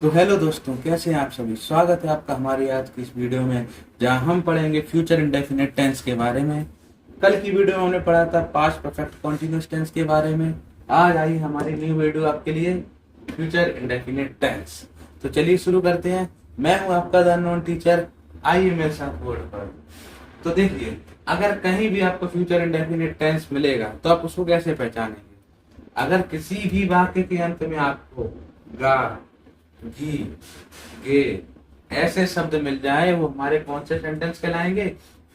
तो हेलो दोस्तों, कैसे हैं आप सभी। स्वागत है आपका हमारी आज की इस वीडियो में, जहां हम पढ़ेंगे फ्यूचर इंडेफिनिट टेंस के बारे में। कल की वीडियो में हमने पढ़ा था पास्ट परफेक्ट कॉन्टिन्यूअस टेंस के बारे में। आज आई हमारी न्यू वीडियो आपके लिए फ्यूचर इंडेफिनिट टेंस। तो चलिए शुरू करते हैं। मैं हूं आपका द अननोन टीचर। आइए मेरे साथ बोर्ड पर। तो देखिए, अगर कहीं भी आपको फ्यूचर इंडेफिनिट टेंस मिलेगा तो आप उसको कैसे पहचानेंगे। अगर किसी भी वाक्य के अंत में आपको गा, घी, गे ऐसे शब्द मिल जाए, वो हमारे कौन से सेंटेंस कहलाएंगे?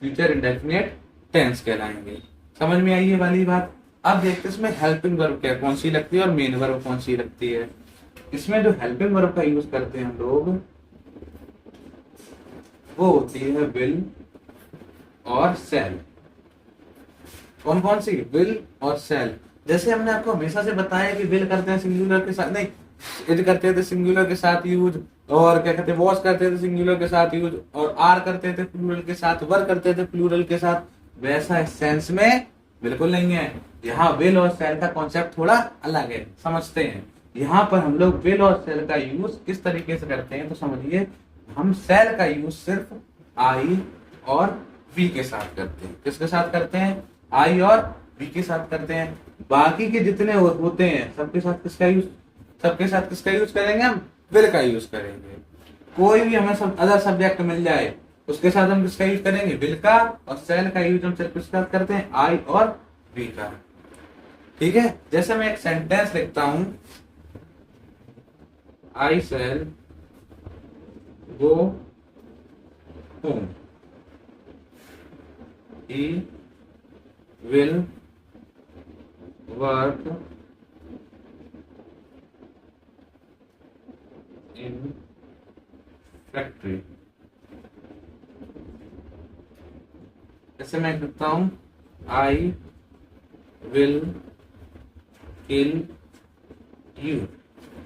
फ्यूचर इंडेफिनिट टेंस कहलाएंगे। समझ में आई ये वाली बात। अब देखते हैं इसमें हेल्पिंग वर्ब क्या कौन सी लगती है और मेन वर्ब कौन सी लगती है। इसमें जो हेल्पिंग वर्ब का यूज करते हैं हम लोग, वो होती है विल और सेल। कौन कौन सी? विल और सेल। जैसे हमने आपको हमेशा से बताया कि विल करते हैं सिंगुलर के साथ, नहीं इज करते थे सिंगुलर के साथ यूज, और क्या कहते हैं वॉज करते थे सिंगुलर के साथ यूज, और आर करते थे प्लूरल के साथ, वर करते थे प्लूरल के साथ। वैसा इस सेंस में बिल्कुल नहीं है। यहाँ विल और सेल का कॉन्सेप्ट थोड़ा अलग है, समझते हैं। यहाँ पर हम लोग विल और सेल का यूज किस तरीके से करते हैं तो समझिए। हम सेल का यूज सिर्फ आई और वी के साथ करते हैं। किसके साथ करते हैं? आई और वी के साथ करते हैं। बाकी के जितने होते हैं सबके साथ किसका यूज? सबके साथ किसका यूज करेंगे? हम विल का यूज करेंगे। कोई भी हमें सब अदर सब्जेक्ट मिल जाए उसके साथ हम किसका यूज करेंगे? विल का। और सेल का यूज हम सिर्फ किसके साथ करते हैं? आई और वी का। ठीक है। जैसे मैं एक सेंटेंस लिखता हूं, I shall go home, he will work in factory. जैसे मैं लिखता हूं, आई विल किल यू।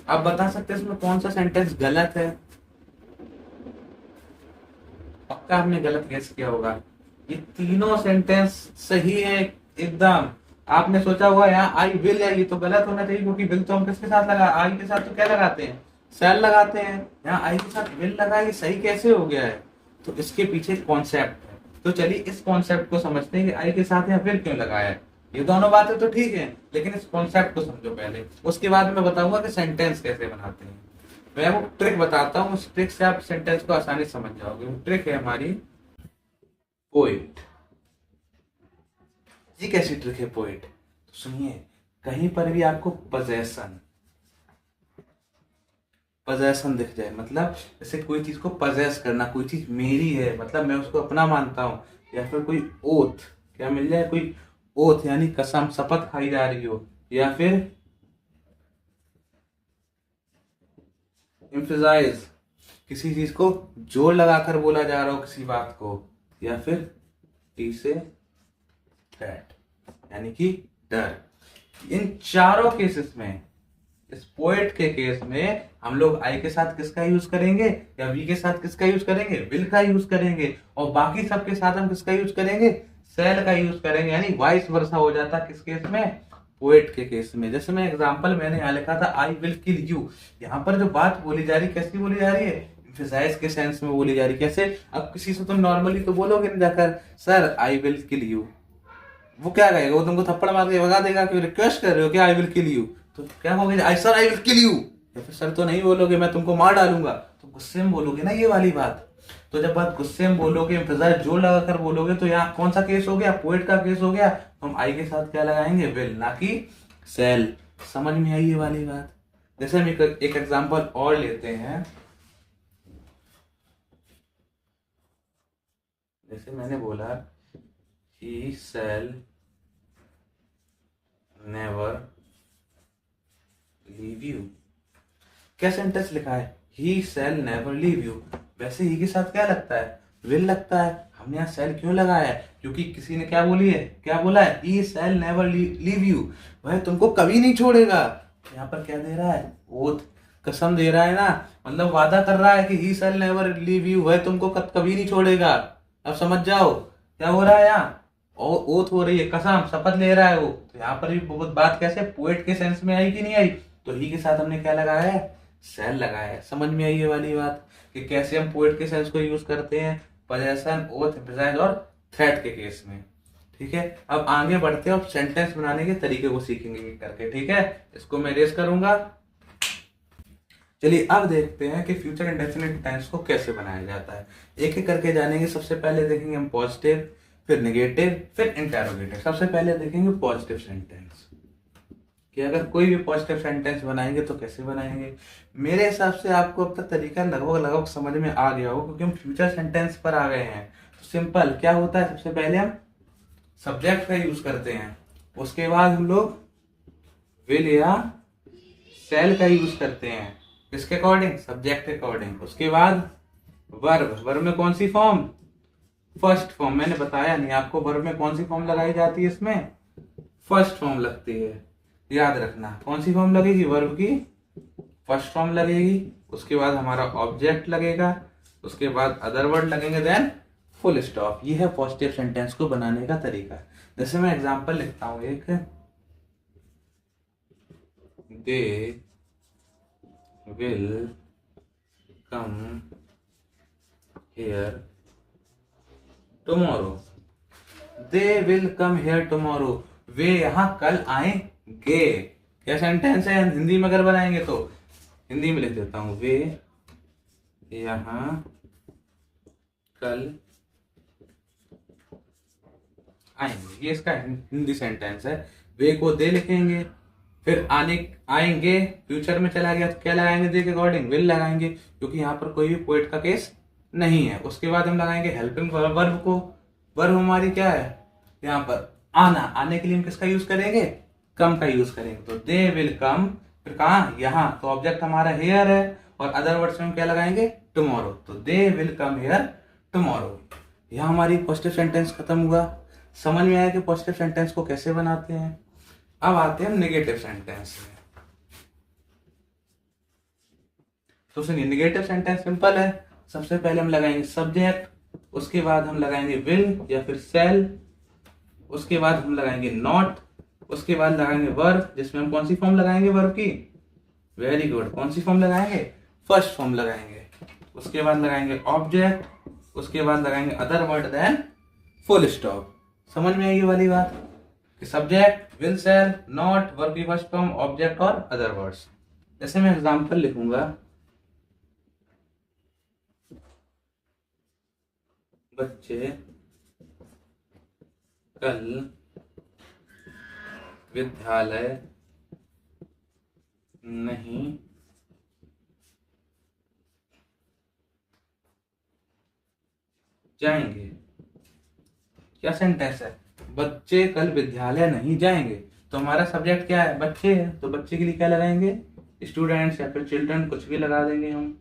आप बता सकते हैं इसमें कौन सा सेंटेंस गलत है? पक्का आपने गलत गेस किया होगा। ये तीनों सेंटेंस सही है एकदम। आपने सोचा होगा यहाँ आई विल है, ये तो गलत होना चाहिए, क्योंकि विल तो हम किसके साथ लगा? आई के साथ तो क्या लगाते हैं? सेल लगाते हैं। यहाँ आई के साथ विल लगा, ये सही कैसे हो गया है? तो इसके पीछे कॉन्सेप्ट है। तो चलिए इस कॉन्सेप्ट को समझते हैं कि आई के साथ यहाँ विल क्यों लगाया है। ये दोनों बातें तो ठीक है, लेकिन इस कॉन्सेप्ट को समझो पहले, उसके बाद मैं बताऊंगा कि सेंटेंस कैसे बनाते हैं। मैं वो ट्रिक बताता हूँ, उस ट्रिक से आप सेंटेंस को आसानी से समझ जाओगे। वो ट्रिक है हमारी पोइट। ये कैसी ट्रिक है पोइट? तो सुनिए, कहीं पर भी आपको पजेशन पजेशन दिख जाए, मतलब जैसे कोई चीज को पजेस करना, कोई चीज मेरी है मतलब मैं उसको अपना मानता हूं, या फिर कोई ओथ क्या मिल जाए, कोई ओथ यानी कसम, शपथ खाई जा रही हो, या फिर एम्फेसाइज किसी चीज को जोर लगाकर बोला जा रहा हो किसी बात को, या फिर टी से दैट यानी कि डर। इन चारों केसेस में, इस पोएट के केस में हम लोग आई के साथ किसका यूज करेंगे या वी के साथ किसका यूज करेंगे? विल का यूज करेंगे। और बाकी सबके साथ हम किसका यूज करेंगे? सेल का यूज करेंगे। यानी वाइस वर्सा हो जाता किस केस में? पोएट के केस में। जैसे मैं एग्जांपल मैंने यहाँ लिखा था आई विल किल यू। यहाँ पर जो बात बोली जा रही कैसी बोली जा रही है? एम्फेसाइज के सेंस में बोली जा रही। कैसे? अब किसी से तुम नॉर्मली तो बोलोगे नहीं जाकर sir I will kill you, वो क्या कहेगा? वो तुमको थप्पड़ मार के भगा देगा कि रिक्वेस्ट कर रहे हो क्या आई विल किल यू। तो क्या कहोगे? I sir I will kill you. या फिर सर तो नहीं बोलोगे, मैं तुमको मार डालूंगा, तो गुस्से में बोलोगे ना ये वाली बात। तो जब बात गुस्से में बोलोगे, एम्फेसाइज जोर लगाकर बोलोगे, तो यहाँ कौन सा केस हो गया? पोएट का केस हो गया। हम आई के साथ क्या लगाएंगे? विल, ना कि सेल। समझ में आई ये वाली बात? जैसे हम एक एग्जांपल और लेते हैं। जैसे मैंने बोला ही सेल नेवर लीव यू। क्या सेंटेंस लिखा है? ही सेल नेवर लीव यू। वैसे ही के साथ क्या लगता है? विल लगता है। हमने यहाँ सेल क्यों लगाया है? क्योंकि किसी ने क्या बोली है, क्या बोला है? ही सेल नेवर लीव यू, वह तुमको कभी नहीं छोड़ेगा। यहाँ पर क्या दे रहा है? ओथ, कसम दे रहा है ना, मतलब वादा कर रहा है कि ही सेल नेवर लीव यू, वह तुमको कभी नहीं छोड़ेगा। अब समझ जाओ क्या हो रहा है यहाँ। ओथ हो रही है, कसम, शपथ ले रहा है वो। तो यहाँ पर भी बहुत बात कैसे पोएट के सेंस में आई कि नहीं आई? तो ही के साथ हमने क्या लगाया है? सेल लगाया है। समझ में आई ये वाली बात कि कैसे हम पोएट के सेल्स को यूज करते हैं पोजेशन, ओथ, एम्फेसाइज और थ्रेट के केस में। ठीक है, अब आगे बढ़ते हैं, अब सेंटेंस बनाने के तरीके को सीखेंगे करके। ठीक है, इसको मैं रेस करूंगा। चलिए अब देखते हैं कि फ्यूचर इंडेफिनिट टेंस को कैसे बनाया जाता है। एक एक करके जानेंगे। सबसे पहले देखेंगे हम पॉजिटिव, फिर नेगेटिव, फिर इंटेरोगेटिव। सबसे पहले देखेंगे पॉजिटिव सेंटेंस कि अगर कोई भी पॉजिटिव सेंटेंस बनाएंगे तो कैसे बनाएंगे। मेरे हिसाब से आपको अब तक तरीका लगभग लगभग समझ में आ गया हो, क्योंकि हम फ्यूचर सेंटेंस पर आ गए हैं। तो सिंपल क्या होता है, सबसे पहले हम सब्जेक्ट का यूज करते हैं, उसके बाद हम लोग विल या सेल का यूज करते हैं, किसके अकॉर्डिंग, सब्जेक्ट के अकॉर्डिंग। उसके बाद वर्ब, वर्ब में कौन सी फॉर्म, फर्स्ट फॉर्म। मैंने बताया नहीं आपको वर्ब में कौन सी फॉर्म लगाई जाती है, इसमें फर्स्ट फॉर्म लगती है, याद रखना। कौन सी फॉर्म लगेगी, वर्ब की फर्स्ट फॉर्म लगेगी। उसके बाद हमारा ऑब्जेक्ट लगेगा, उसके बाद अदर वर्ड लगेंगे, देन फुल स्टॉप। ये है पॉजिटिव सेंटेंस को बनाने का तरीका। जैसे मैं एग्जांपल लिखता हूं एक, they will come here tomorrow. They will come here tomorrow, वे यहां कल आएंगे। क्या सेंटेंस है, हिंदी में अगर बनाएंगे तो हिंदी में लिख देता हूं, वे यहां कल आएंगे। ये इसका हिंदी सेंटेंस है। वे को दे लिखेंगे, फिर आएंगे फ्यूचर में चला गया तो क्या लगाएंगे, दे के अकॉर्डिंग विल लगाएंगे, क्योंकि यहाँ पर कोई भी पोएट का केस नहीं है। उसके बाद हम लगाएंगे हेल्पिंग वर्ब को। वर्ब हमारी क्या है, यहाँ पर आना, आने के लिए हम किसका यूज करेंगे, कम का यूज करेंगे। तो दे विल कम, फिर कहा यहाँ, तो ऑब्जेक्ट हमारा हेयर है, और अदर वर्ड्स में हम क्या लगाएंगे, टुमारो। तो दे विल कम हेयर टुमारो। यहाँ हमारी पॉजिटिव सेंटेंस खत्म हुआ। समझ में आया कि पॉजिटिव सेंटेंस को कैसे बनाते हैं। अब आते हैं नेगेटिव सेंटेंस में। तो सुनिए, नेगेटिव सेंटेंस सिंपल है। सबसे पहले हम लगाएंगे सब्जेक्ट, उसके बाद हम लगाएंगे विल या फिर सेल, उसके बाद हम लगाएंगे नॉट, उसके बाद लगाएंगे वर्ब, जिसमें हम कौन सी फॉर्म लगाएंगे वर्ब की, वेरी गुड, कौन सी फॉर्म लगाएंगे, फर्स्ट फॉर्म लगाएंगे। उसके बाद लगाएंगे ऑब्जेक्ट, उसके बाद लगाएंगे other word, then full stop. समझ में आई ये वाली बात कि subject, will, shall, not, verb की फर्स्ट फॉर्म, ऑब्जेक्ट और अदर वर्ड्स। जैसे मैं एग्जांपल लिखूंगा, बच्चे कल विद्यालय नहीं जाएंगे। क्या सेंटेंस है, बच्चे कल विद्यालय नहीं जाएंगे। तो हमारा सब्जेक्ट क्या है, बच्चे है, तो बच्चे के लिए क्या लगाएंगे, स्टूडेंट्स या फिर चिल्ड्रन, कुछ भी लगा देंगे हम।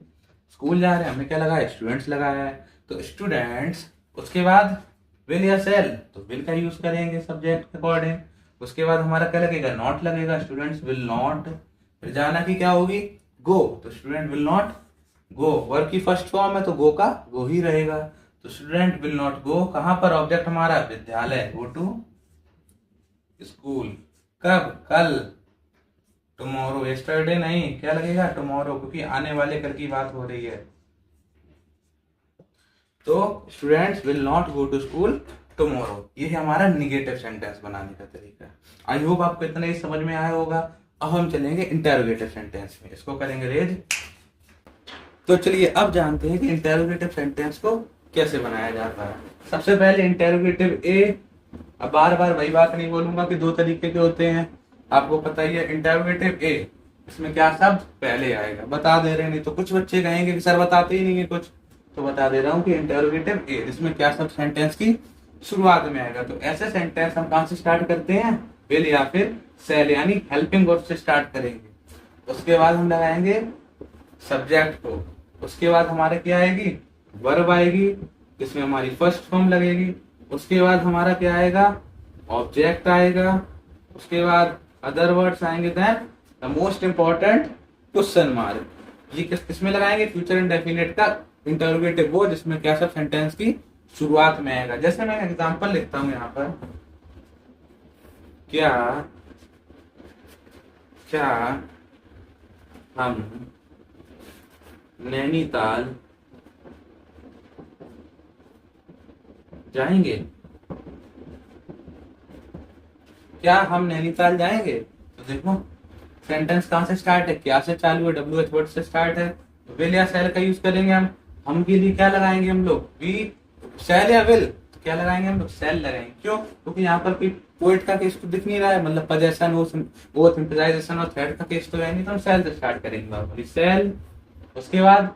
स्कूल जा रहे हैं, हमने क्या लगाया, स्टूडेंट्स लगाया है, तो स्टूडेंट्स। उसके बाद विल या सेल, तो विल का यूज करेंगे सब्जेक्ट के अकॉर्डिंग। उसके बाद हमारा क्या लगेगा, नॉट लगेगा, स्टूडेंट्स विल नॉट। फिर जाना की क्या होगी, गो, तो student will not go, verb की फर्स्ट फॉर्म है तो गो का गो ही रहेगा। तो स्टूडेंट विल नॉट गो, कहां पर, ऑब्जेक्ट हमारा विद्यालय, गो टू स्कूल। कब, कल। टुमारो, यस्टरडे नहीं, क्या लगेगा, टुमारो, क्योंकि आने वाले कल की बात हो रही है। तो students will not go to school tomorrow. ये है हमारा निगेटिव सेंटेंस बनाने का तरीका। आई होप आपको इतना ही समझ में आया होगा। अब हम चलेंगे इंटेरोगेटिव सेंटेंस में, इसको करेंगे रेज। तो चलिए अब जानते हैं कि इंटेरोगेटिव सेंटेंस को कैसे बनाया जाता है। सबसे पहले इंटेरोगेटिव ए। अब बार बार वही बात नहीं बोलूंगा कि दो तरीके के होते हैं, आपको पता ही है। इंटेरोगेटिव ए, इसमें क्या शब्द पहले आएगा, बता दे रहे हैं, नहीं तो कुछ बच्चे कहेंगे कि सर बताते ही नहीं है कुछ, तो बता दे रहा हूँ कि इंटेरोगेटिव ए, इसमें क्या शब्द सेंटेंस की शुरुआत में आएगा। तो ऐसे सेंटेंस हम कहां से स्टार्ट करते हैं, विल या फिर सेल, यानी हेल्पिंग वर्ब से स्टार्ट करेंगे। उसके बाद हम लगाएंगे सब्जेक्ट को, उसके बाद हमारे क्या आएगी, वर्ब आएगी, इसमें हमारी फर्स्ट फॉर्म लगेगी। उसके बाद हमारा क्या आएगा, ऑब्जेक्ट आएगा। उसके बाद अदर वर्ड्स आएंगे, then the most important question mark. ये किसमें लगाएंगे, फ्यूचर इंडेफिनिट का इंटरोगेटिव वो, जिसमें क्या सब सेंटेंस की शुरुआत में आएगा। जैसे मैं एग्जांपल लिखता हूं यहाँ पर, क्या हम नैनीताल जाएंगे। क्या हम नैनीताल जाएंगे? तो देखो सेंटेंस कहाँ से स्टार्ट है, क्या से चालू है, डब्ल्यू एच वर्ड से स्टार्ट है। तो विल या सेल का यूज करेंगे हम के लिए क्या लगाएंगे हम लोग, वी सेल या विल, तो क्या लगाएंगे हम लोग, सेल लगाएंगे। क्यों? क्योंकि यहाँ पर कोई पोइट का केस तो दिख नहीं रहा है, मतलब पोजेशन ओथ इम्प्लाइजेशन और थ्रेड का केस तो है नहीं, तो हम सेल से स्टार्ट करेंगे नॉर्मली सेल। उसके बाद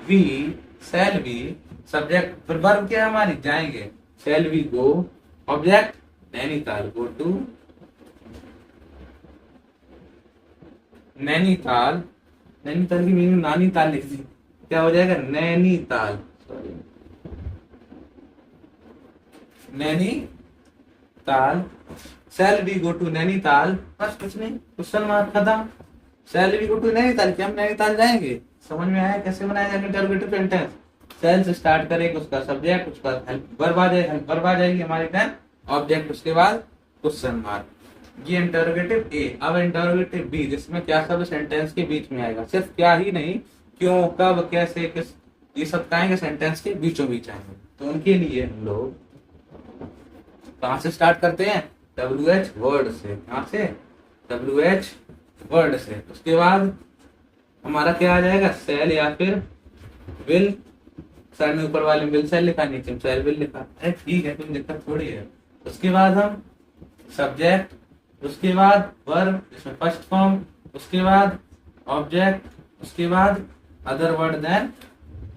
वी, सेल वी, सब्जेक्ट फिर वर्ब क्या है हमारी, जाएंगे, shall we go, object Nainital, go to Nainital. Nainital की मीनिंग नानीताल लिख दी, क्या हो जाएगा, Nainital, sorry Nainital. Shall we go to Nainital, बस कुछ नहीं, क्वेश्चन मार्क खत्म। Shall we go to Nainital, क्या हम नैनीताल जाएंगे? समझ में आया कैसे बनाया जाएगा इंटरोगेटिव सेंटेंस? शैल से स्टार्ट करेंगे, उसका सब्जेक्ट, उसका हेल्प वर्ब आ जाएगी, हेल्प वर्ब आ जाएगी हमारे देन ऑब्जेक्ट, उसके बाद क्वेश्चन मार्क। ये इंटरोगेटिव ए। अब इंटरोगेटिव बी, जिसमें क्या सब सेंटेंस के बीच में आएगा, सिर्फ क्या ही नहीं, क्यों, कब, कैसे, किस, ये सब आएंगे सेंटेंस के बीचों बीच आएंगे। तो उनके लिए हम लोग कहां से स्टार्ट करते हैं, डब्ल्यू एच वर्ड से। कहां से, डब्ल्यू एच वर्ड से। उसके बाद हमारा क्या आ जाएगा, सेल या फिर विल। सर ने ऊपर वाले विल सेल लिखा, नीचे सेल विल लिखा, अरे ठीक है, कोई दिक्कत थोड़ी है। उसके बाद हम सब्जेक्ट, उसके बाद वर्ब जिसमें फर्स्ट फॉर्म, उसके बाद ऑब्जेक्ट, उसके बाद other word then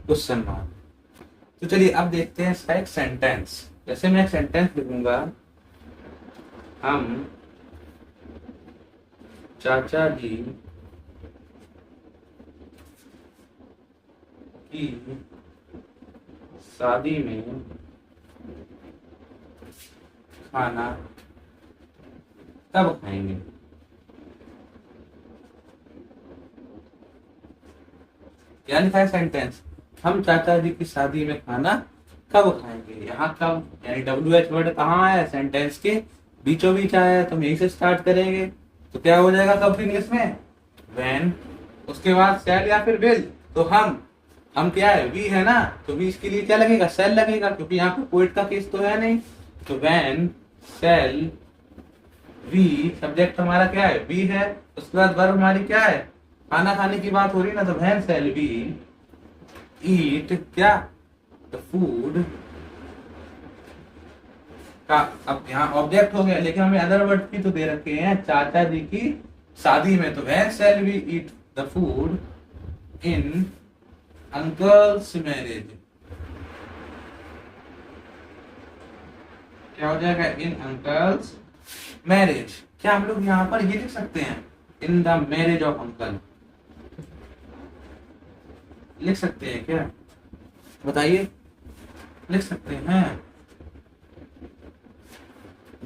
question mark. तो चलिए अब देखते हैं इसका एक सेंटेंस। जैसे मैं एक सेंटेंस लिखूंगा, हम चाचा जी की शादी में खाना कब खाएंगे। क्या लिखा है सेंटेंस, हम चाचा जी की शादी में खाना कब खाएंगे। यहाँ कब यानी डब्ल्यू एच वर्ड कहाँ आया, सेंटेंस के बीचों बीच आया है, तो हम यही से स्टार्ट करेंगे। तो क्या हो जाएगा कब इंग्लिश में, व्हेन। उसके बाद सेल या फिर विल, तो हम क्या है, वी है ना, तो वी इसके लिए क्या लगेगा, सेल लगेगा, क्योंकि यहाँ पे पोइट का केस तो है नहीं। तो व्हेन सेल वी, सब्जेक्ट हमारा क्या है, वी है। उसके बाद वर्ब हमारी क्या है, खाना खाने की बात हो रही ना, तो व्हेन सेल वी ईट, क्या, द फूड का। अब यहाँ ऑब्जेक्ट हो गया, लेकिन हमें अदर वर्ड भी तो दे रखे हैं, चाचा जी की शादी में, तो when shall we eat the food in uncle's marriage. क्या हो जाएगा, इन अंकल्स मैरिज। क्या हम लोग यहाँ पर ये लिख सकते हैं, in the marriage of uncle, लिख सकते हैं क्या, बताइए, लिख सकते हैं,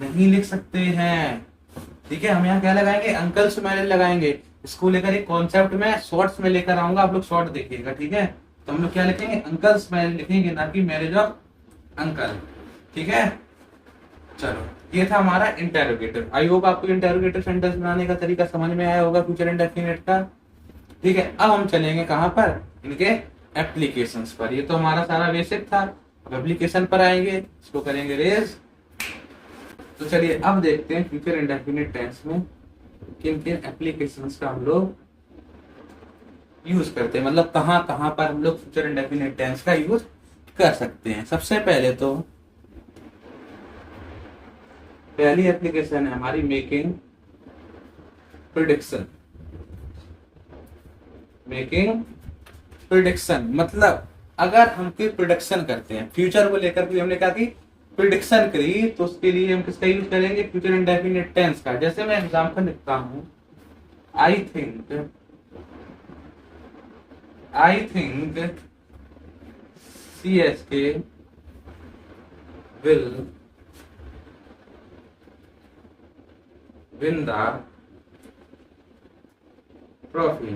नहीं लिख सकते हैं। ठीक है, हम यहाँ क्या लगाएंगे, अंकल्स मैरिज लगाएंगे। इसको लेकर एक कॉन्सेप्ट में शॉर्ट्स में लेकर आऊंगा, आप लोग शॉर्ट देखिएगा, ठीक है। तो हम लोग क्या लिखेंगे, अंकल्स मैरिज लिखेंगे, ना कि मैरिज ऑफ अंकल, ठीक है। चलो, ये था हमारा इंटेरोगेटिव। आई होप आपको इंटेरोगेटिव सेंटेंस बनाने का तरीका समझ में आया होगा फ्यूचर इंडेफिनिट का। ठीक है, अब हम चलेंगे कहाँ पर, इनके एप्लीकेशंस पर। ये तो हमारा सारा बेसिक था, अब एप्लीकेशन पर आएंगे, इसको करेंगे रेज। तो चलिए अब देखते हैं फ्यूचर इंडेफिनिट टेंस में किन किन एप्लीकेशंस का हम लोग यूज करते हैं, मतलब कहाँ कहाँ पर हम लोग फ्यूचर इंडेफिनिट टेंस का यूज कर सकते हैं। सबसे पहले तो पहली एप्लीकेशन है हमारी मेकिंग प्रिडिक्शन। मेकिंग प्रिडिक्शन मतलब अगर हम कोई प्रिडिक्शन करते हैं फ्यूचर को लेकर, कोई हमने कहा कि प्रिडिक्शन करी, तो उसके लिए हम किसका यूज करेंगे, फ्यूचर इंडेफिनिट टेंस का। जैसे मैं एग्जांपल लिखता हूं, I think CSK will win the trophy।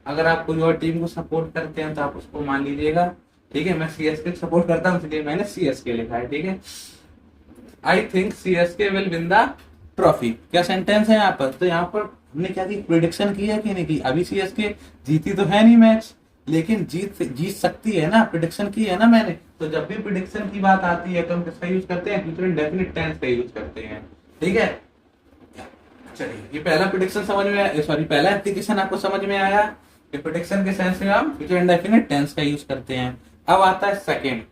अगर आप कोई और टीम को सपोर्ट करते हैं तो आप उसको मान लीजिएगा, ठीक है। मैं CSK सपोर्ट करता हूं, इसलिए मैंने CSK लिखा है, ठीक है। I think CSK will win the trophy. क्या सेंटेंस है यहाँ पर, तो यहाँ पर हमने क्या की प्रिडिक्शन की है कि नहीं की? अभी सीएसके जीती तो है नहीं मैच, लेकिन जीत सकती है ना, प्रिडिक्शन की है ना मैंने। तो जब भी प्रिडिक्शन की बात आती है तो हम किसका यूज करते हैं? फ्यूचर इंडेफिनिट टेंस का यूज करते हैं। ठीक है, चलिए ये पहला प्रिडिक्शन समझ में आया, सॉरी पहला एप्लीकेशन आपको समझ में आया कि प्रिडिक्शन के सेंस में हम फ्यूचर इंडेफिनिट टेंस का यूज करते हैं। अब आता है सेकंड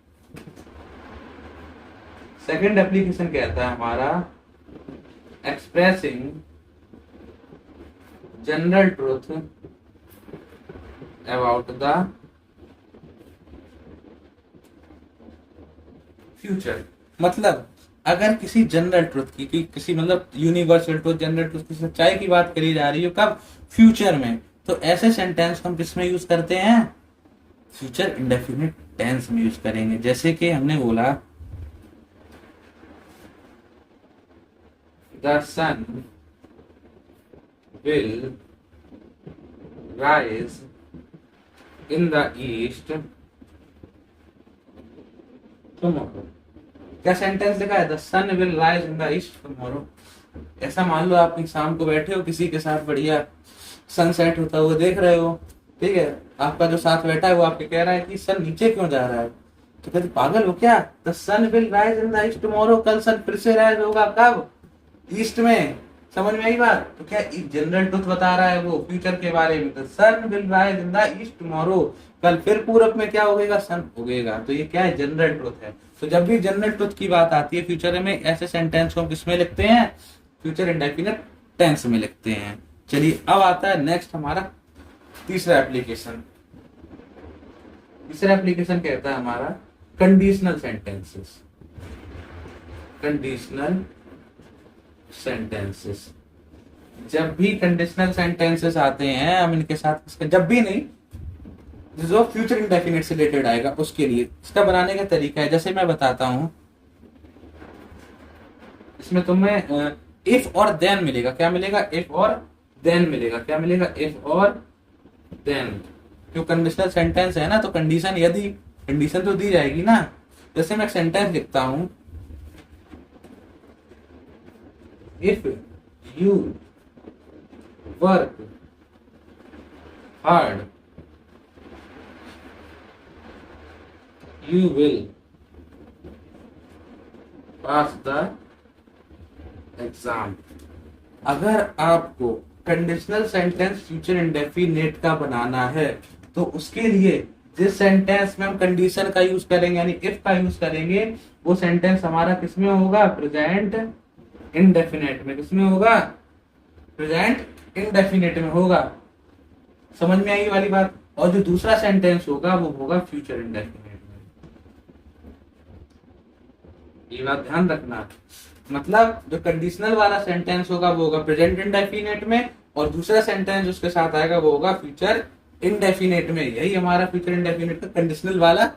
एप्लीकेशन कहता है हमारा expressing general truth about the future. मतलब अगर किसी जनरल ट्रुथ की किसी मतलब यूनिवर्सल ट्रुथ, जनरल ट्रुथ की सच्चाई की बात करी जा रही हो, कब? फ्यूचर में। तो ऐसे सेंटेंस को हम किस में यूज करते हैं? फ्यूचर इंडेफिनिट टेंस में यूज करेंगे। जैसे कि हमने बोला the sun will rise in the east tomorrow. क्या सेंटेंस लिखा है? The sun will rise in the east tomorrow. ऐसा मान लो आप शाम को बैठे हो किसी के साथ, बढ़िया सनसेट होता हुआ देख रहे हो, ठीक है, आपका जो साथ बैठा है वो आपके कह रहा है कि सन नीचे क्यों जा रहा है? तो कहते पागल हो क्या? The sun will rise in the east tomorrow, कल सन फिर से राइज होगा, कब? ईस्ट में। समझ में आई बात? तो क्या जनरल ट्रुथ बता रहा है वो फ्यूचर के बारे में? The sun will rise in the east tomorrow, कल फिर पूरब में क्या होगा? सन उगेगा। तो ये क्या है? जनरल ट्रुथ है। तो जब भी जनरल ट्रुथ की बात आती है फ्यूचर में, ऐसे सेंटेंस को हम किसमें लिखते हैं? फ्यूचर इंडेफिनिट टेंस में लिखते हैं। चलिए अब आता है नेक्स्ट हमारा तीसरा एप्लीकेशन। तीसरा एप्लीकेशन कहता है हमारा कंडीशनल सेंटेंसेस। कंडीशनल सेंटेंसेस, जब भी कंडीशनल सेंटेंसेस आते हैं हम इनके साथ, जब भी नहीं, जो फ्यूचर इंडेफिनिट से रिलेटेड आएगा उसके लिए इसका बनाने का तरीका है। जैसे मैं बताता हूं, इसमें तुम्हें इफ और देन मिलेगा। क्या मिलेगा? इफ और देन मिलेगा। क्या मिलेगा? इफ और देन। क्यों? कंडीशनल सेंटेंस है ना, तो कंडीशन, यदि कंडीशन तो दी जाएगी ना। जैसे मैं एक सेंटेंस लिखता हूं, if you work hard you will pass the exam। अगर आपको कंडीशनल सेंटेंस फ्यूचर इंडेफिनिट का बनाना है तो उसके लिए जिस सेंटेंस में हम कंडीशन का यूज करेंगे यानी इफ का यूज करेंगे, वो सेंटेंस हमारा किसमें होगा? प्रेजेंट इंडेफिनिट में। किसमें होगा? प्रेजेंट इंडेफिनिट में होगा। समझ में आई वाली बात? और जो दूसरा सेंटेंस होगा वो होगा फ्यूचर इंडेफिनिट। ये बात ध्यान रखना। मतलब जो कंडीशनल वाला सेंटेंस होगा वो होगा प्रेजेंट इंडेफिनिट में, और दूसरा सेंटेंस उसके साथ आएगा वो होगा फ्यूचर इंडेफिनिट में। यही हमारा फ्यूचर इंडेफिनिट का कंडीशनल वाला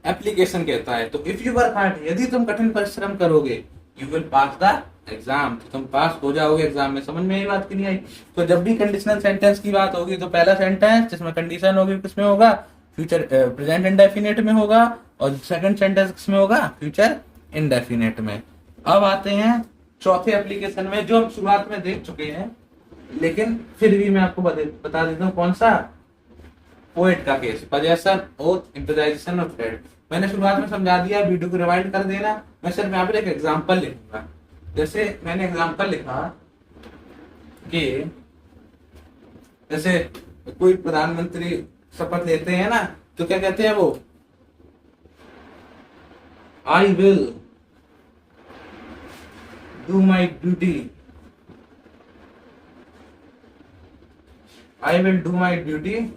एप्लीकेशन कहता है। तो इफ यू वर्क हार्ड, यदि तुम कठिन परिश्रम करोगे, you will pass the exam, तो तुम पास हो जाओगे एग्जाम में। समझ में ये बात की नहीं आई? तो जब भी कंडीशनल सेंटेंस की बात होगी तो पहला सेंटेंस जिसमें कंडीशन होगी किसमें होगा? फ्यूचर प्रेजेंट इंडेफिनिट में होगा, और सेकंड सेंटेंस किसमें होगा? फ्यूचर इंडेफिनिट में। अब आते हैं चौथे एप्लीकेशन में, जो हम शुरुआत में देख चुके हैं, लेकिन फिर भी मैं आपको बता देता हूँ कौन सा। पोएट का केस, पजेशन, ओथ, इम्प्रोवाइजेशन और थ्रेड। मैंने शुरुआत में समझा दिया, वीडियो को रिवाइंड कर देना। मैं सिर्फ यहाँ पे एक एग्जांपल लिखूंगा। जैसे मैंने एग्जांपल लिखा कि जैसे कोई प्रधानमंत्री शपथ लेते हैं ना, तो क्या कहते हैं वो? I will do my duty, I will do my duty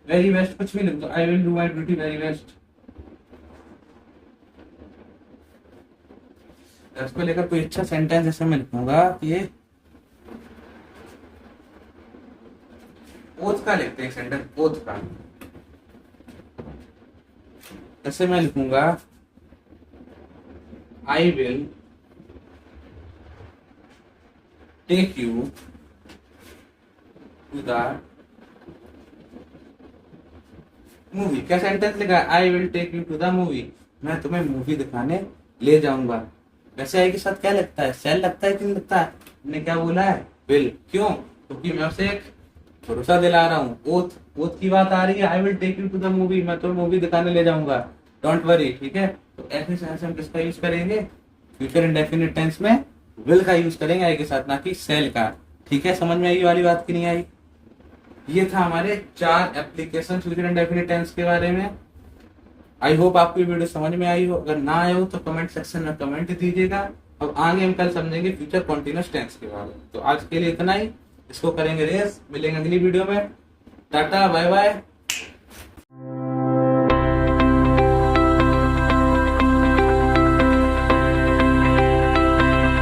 very best। कुछ भी लिख दो, I will do my duty very best। इसको लेकर कोई अच्छा सेंटेंस ऐसे मैं लिखूंगा कि ये ओथ का लिखते हैं सेंटेंस, ओथ का। ऐसे मैं लिखूंगा I will take you to the movie. क्या सेंटेंस लिखा है? I will take you to the movie, मैं तुम्हें मूवी दिखाने ले जाऊंगा। वैसे आई के साथ क्या लगता है, सेल लगता है कि नहीं लगता है? हमने क्या बोला है, विल। क्यों? क्योंकि मैं उसे एक भरोसा दिला रहा हूँ, ओथ। ओथ की बात आ रही है, I will take you to the movie, मैं तो मूवी दिखाने ले जाऊंगा, डोंट वरी। ठीक है, तो ऐसे सेंस हम किसका यूज करेंगे, फ्यूचर इंडेफिनिट टेंस में विल का यूज करेंगे आई के साथ, ना कि सेल का। ठीक है, समझ में आई वाली बात की नहीं आई? ये था हमारे 4 एप्लीकेशन फ्यूचर इंडेफिनिट टेंस के बारे में। आई होप आपको ये वीडियो समझ में आई हो। अगर ना आया हो तो कमेंट सेक्शन में कमेंट दीजिएगा। अब आगे हम कल समझेंगे फ्यूचर कॉन्टिन्यूअस टेंस के बारे में। तो आज के लिए इतना ही, इसको करेंगे रेस, मिलेंगे अगली वीडियो में। Tata bye bye.